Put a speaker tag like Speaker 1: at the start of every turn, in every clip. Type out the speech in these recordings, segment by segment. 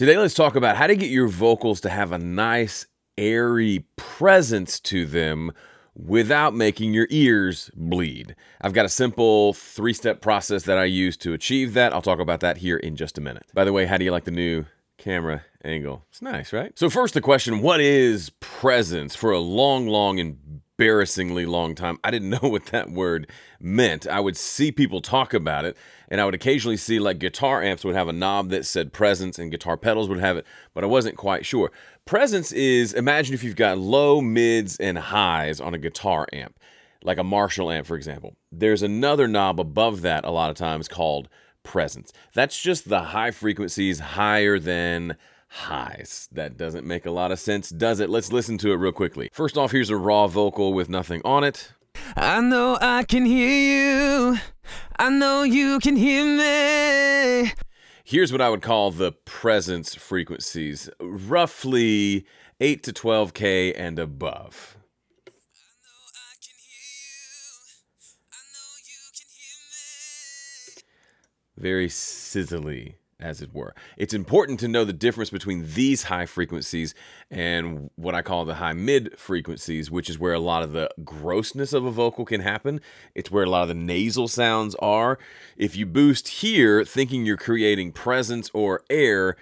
Speaker 1: Today, let's talk about how to get your vocals to have a nice, airy presence to them without making your ears bleed. I've got a simple 3-step process that I use to achieve that. I'll talk about that here in just a minute. By the way, how do you like the new camera angle? It's nice, right? So first, the question, what is presence? For a long, embarrassingly long time, I didn't know what that word meant. I would see people talk about it, and I would occasionally see like guitar amps would have a knob that said presence and guitar pedals would have it, but I wasn't quite sure. Presence is, imagine if you've got low, mids, and highs on a guitar amp, like a Marshall amp, for example. There's another knob above that a lot of times called presence. That's just the high frequencies higher than highs. That doesn't make a lot of sense, does it? Let's listen to it real quickly. First off, here's a raw vocal with nothing on it.
Speaker 2: I know I can hear you. I know you can hear me.
Speaker 1: Here's what I would call the presence frequencies, roughly 8 to 12K and above. Very sizzly, as it were. It's important to know the difference between these high frequencies and what I call the high mid frequencies, which is where a lot of the grossness of a vocal can happen. It's where a lot of the nasal sounds are. If you boost here thinking you're creating presence or air,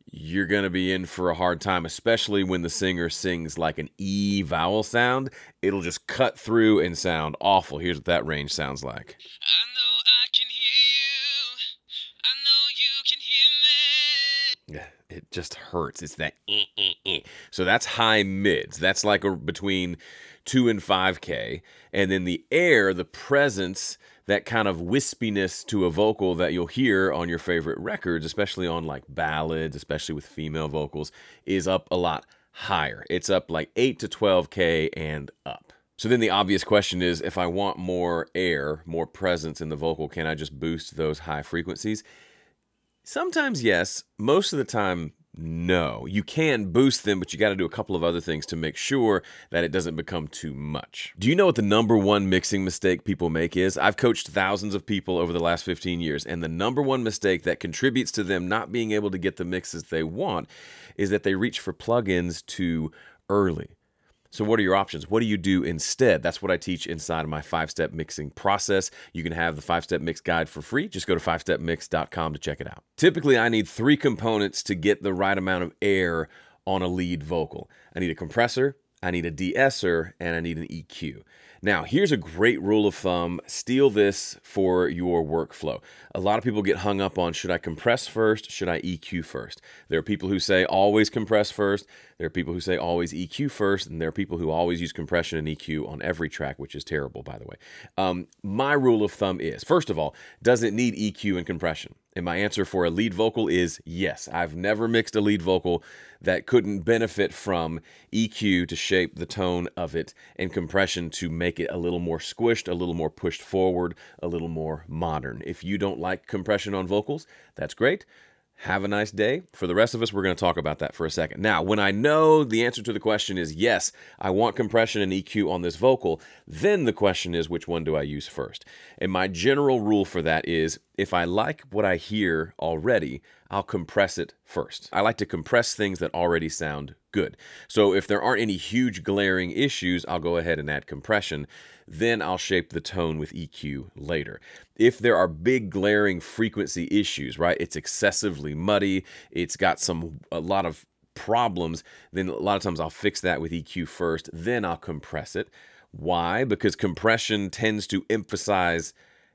Speaker 1: you're going to be in for a hard time, especially when the singer sings like an E vowel sound. It'll just cut through and sound awful. Here's what that range sounds like.
Speaker 2: I know I can hear you. I know you can hear me.
Speaker 1: Yeah, it just hurts. It's that So that's high mids. That's like between 2 and 5K. And then the air, the presence, that kind of wispiness to a vocal that you'll hear on your favorite records, especially on like ballads, especially with female vocals, is up a lot higher. It's up like 8 to 12K and up. So then the obvious question is, if I want more air, more presence in the vocal, can I just boost those high frequencies? Sometimes yes, most of the time no. You can boost them, but you got to do a couple of other things to make sure that it doesn't become too much. Do you know what the #1 mixing mistake people make is? I've coached thousands of people over the last 15 years, and the #1 mistake that contributes to them not being able to get the mixes they want is that they reach for plugins too early. So what are your options? What do you do instead? That's what I teach inside of my 5-step mixing process. You can have the 5-step mix guide for free. Just go to 5stepmix.com to check it out. Typically, I need 3 components to get the right amount of air on a lead vocal. I need a compressor, I need a de-esser, and I need an EQ. Now, here's a great rule of thumb. Steal this for your workflow. A lot of people get hung up on, should I compress first? Should I EQ first? There are people who say always compress first. There are people who say always EQ first. And there are people who always use compression and EQ on every track, which is terrible, by the way. My rule of thumb is, first of all, does it need EQ and compression? And my answer for a lead vocal is yes. I've never mixed a lead vocal that couldn't benefit from EQ to shape the tone of it and compression to make it a little more squished, a little more pushed forward, a little more modern. If you don't like compression on vocals, that's great. Have a nice day. For the rest of us, we're going to talk about that for a second. Now, when I know the answer to the question is yes, I want compression and EQ on this vocal, then the question is, which one do I use first? And my general rule for that is, if I like what I hear already, I'll compress it first. I like to compress things that already sound good. So if there aren't any huge glaring issues, I'll go ahead and add compression. Then I'll shape the tone with EQ later. If there are big glaring frequency issues, right? It's excessively muddy, it's got a lot of problems, then a lot of times I'll fix that with EQ first, then I'll compress it. Why? Because compression tends to emphasize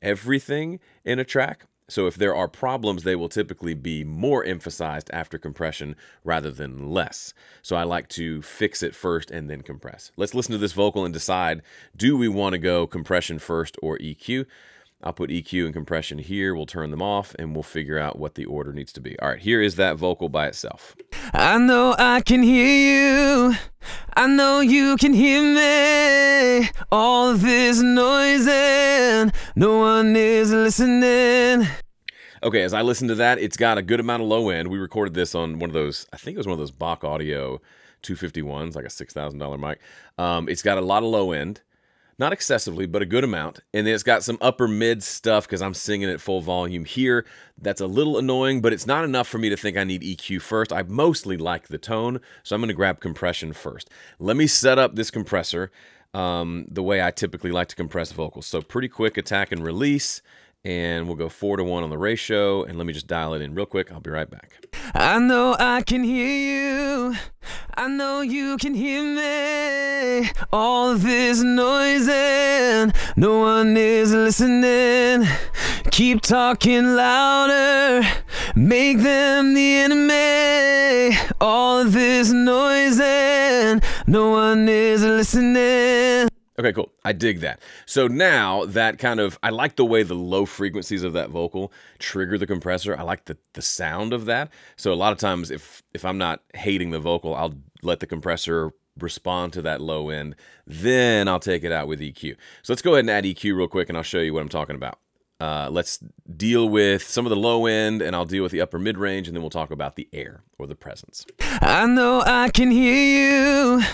Speaker 1: everything in a track. So if there are problems, they will typically be more emphasized after compression rather than less. So I like to fix it first and then compress. Let's listen to this vocal and decide, do we want to go compression first or EQ? I'll put EQ and compression here. We'll turn them off and we'll figure out what the order needs to be. All right, here is that vocal by itself.
Speaker 2: I know I can hear you. I know you can hear me. All of this noise and no one is listening.
Speaker 1: Okay, as I listen to that, it's got a good amount of low end. We recorded this on one of those, I think it was one of those Bach Audio 251s, like a $6,000 mic. It's got a lot of low end. not excessively, but a good amount. And then it's got some upper mid stuff because I'm singing at full volume here. That's a little annoying, but it's not enough for me to think I need EQ first. I mostly like the tone, so I'm going to grab compression first. Let me set up this compressor the way I typically like to compress vocals. So pretty quick attack and release. And we'll go 4-to-1 on the ratio, and let me just dial it in real quick. I'll be right back.
Speaker 2: I know I can hear you. I know you can hear me. All of this noise and no one is listening. Keep talking louder. Make them the enemy. All of this noise and no one is listening.
Speaker 1: Okay, cool. I dig that. So now that kind of, I like the way the low frequencies of that vocal trigger the compressor. I like the sound of that. So a lot of times if I'm not hating the vocal, I'll let the compressor respond to that low end. Then I'll take it out with EQ. So let's go ahead and add EQ real quick and I'll show you what I'm talking about. Let's deal with some of the low end and I'll deal with the upper mid range and then we'll talk about the air or the presence.
Speaker 2: I know I can hear you.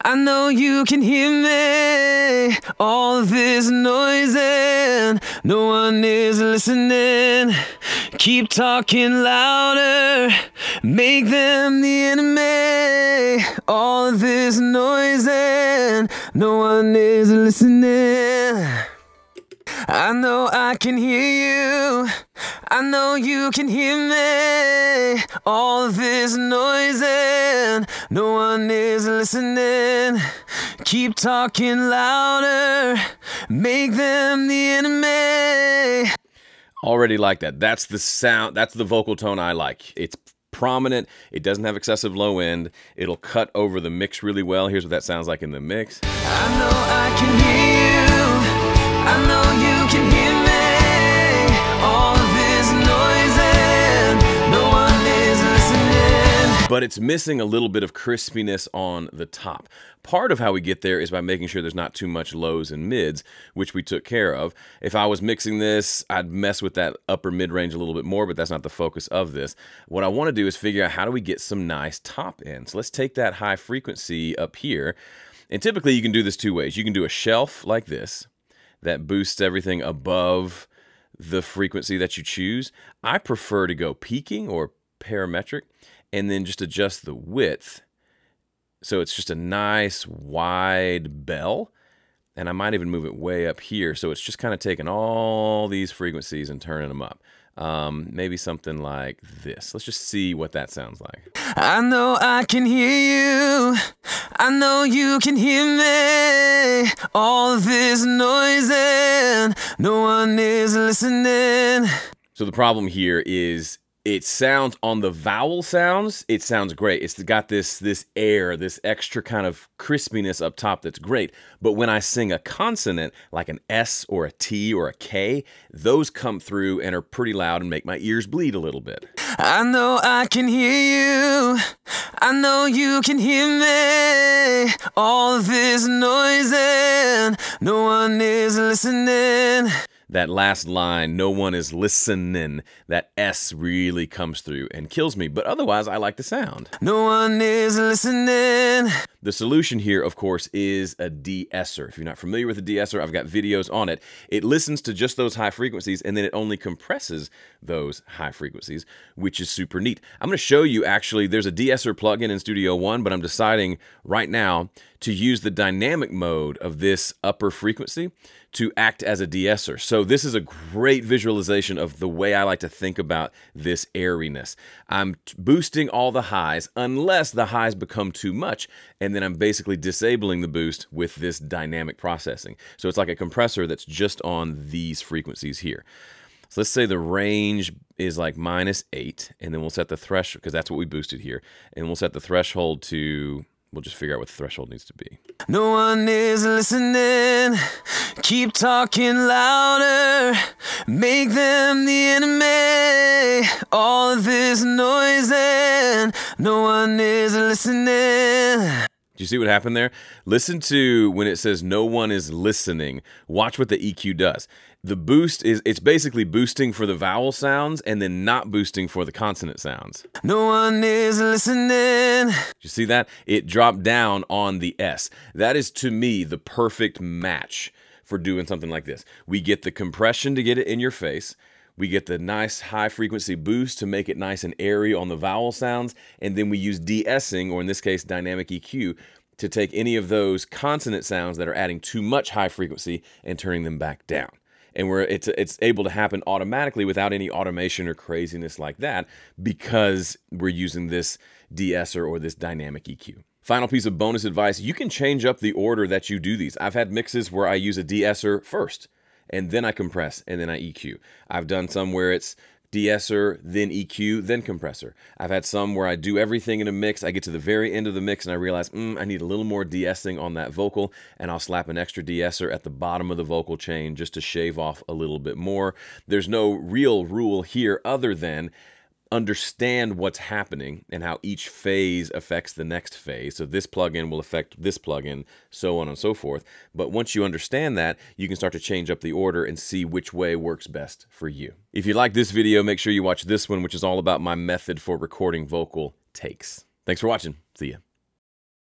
Speaker 2: I know you can hear me. All of this noise and no one is listening. Keep talking louder. Make them the enemy. All of this noise and no one is listening. I know I can hear you. I know you can hear me. All of this noise and no one is listening. Keep talking louder. Make them the enemy.
Speaker 1: Already like that. That's the sound. That's the vocal tone I like. It's prominent. It doesn't have excessive low end. It'll cut over the mix really well. Here's what that sounds like in the mix.
Speaker 2: I know I can hear you. I know you can hear me. All of this noise and no one is listening.
Speaker 1: But it's missing a little bit of crispiness on the top. Part of how we get there is by making sure there's not too much lows and mids, which we took care of. If I was mixing this, I'd mess with that upper mid range a little bit more, but that's not the focus of this. What I want to do is figure out how do we get some nice top end. So let's take that high frequency up here. And typically you can do this two ways. You can do a shelf like this that boosts everything above the frequency that you choose. I prefer to go peaking or parametric and then just adjust the width so it's just a nice wide bell. And I might even move it way up here so it's just kind of taking all these frequencies and turning them up. Maybe something like this. Let's just see what that sounds like.
Speaker 2: I know I can hear you. I know you can hear me. All of this noise and no one is listening.
Speaker 1: So the problem here is it sounds on the vowel sounds, it sounds great. It's got this air, this extra kind of crispiness up top that's great. But when I sing a consonant like an S or a T or a K, those come through and are pretty loud and make my ears bleed a little bit.
Speaker 2: I know I can hear you. I know you can hear me. All of this noise and no one is listening.
Speaker 1: That last line, no one is listening, that S really comes through and kills me, but otherwise I like the sound.
Speaker 2: No one is listening.
Speaker 1: The solution here, of course, is a de-esser. If you're not familiar with a de-esser, I've got videos on it. It listens to just those high frequencies and then it only compresses those high frequencies, which is super neat. I'm going to show you actually, there's a de-esser plugin in Studio One, but I'm deciding right now to use the dynamic mode of this upper frequency to act as a de-esser. So this is a great visualization of the way I like to think about this airiness. I'm boosting all the highs unless the highs become too much, and then I'm basically disabling the boost with this dynamic processing. So it's like a compressor that's just on these frequencies here. So let's say the range is like -8, and then we'll set the threshold, because that's what we boosted here, and we'll set the threshold to, we'll just figure out what the threshold needs to be.
Speaker 2: No one is listening. Keep talking louder. Make them the enemy. All of this noise and no one is listening.
Speaker 1: Do you see what happened there? Listen to when it says no one is listening. Watch what the EQ does. The boost it's basically boosting for the vowel sounds and then not boosting for the consonant sounds.
Speaker 2: No one is listening.
Speaker 1: You see that? It dropped down on the S. That is, to me, the perfect match for doing something like this. We get the compression to get it in your face. We get the nice high frequency boost to make it nice and airy on the vowel sounds. And then we use de-essing, or in this case, dynamic EQ, to take any of those consonant sounds that are adding too much high frequency and turning them back down. And it's able to happen automatically without any automation or craziness like that, because we're using this de-esser or this dynamic EQ. Final piece of bonus advice, you can change up the order that you do these. I've had mixes where I use a de-esser first, and then I compress, and then I EQ. I've done some where it's de-esser, then EQ, then compressor. I've had some where I do everything in a mix. I get to the very end of the mix and I realize, I need a little more de-essing on that vocal, and I'll slap an extra de-esser at the bottom of the vocal chain just to shave off a little bit more. There's no real rule here other than understand what's happening and how each phase affects the next phase. So this plugin will affect this plugin, so on and so forth. But once you understand that, you can start to change up the order and see which way works best for you. If you like this video, make sure you watch this one, which is all about my method for recording vocal takes. Thanks for watching. See ya.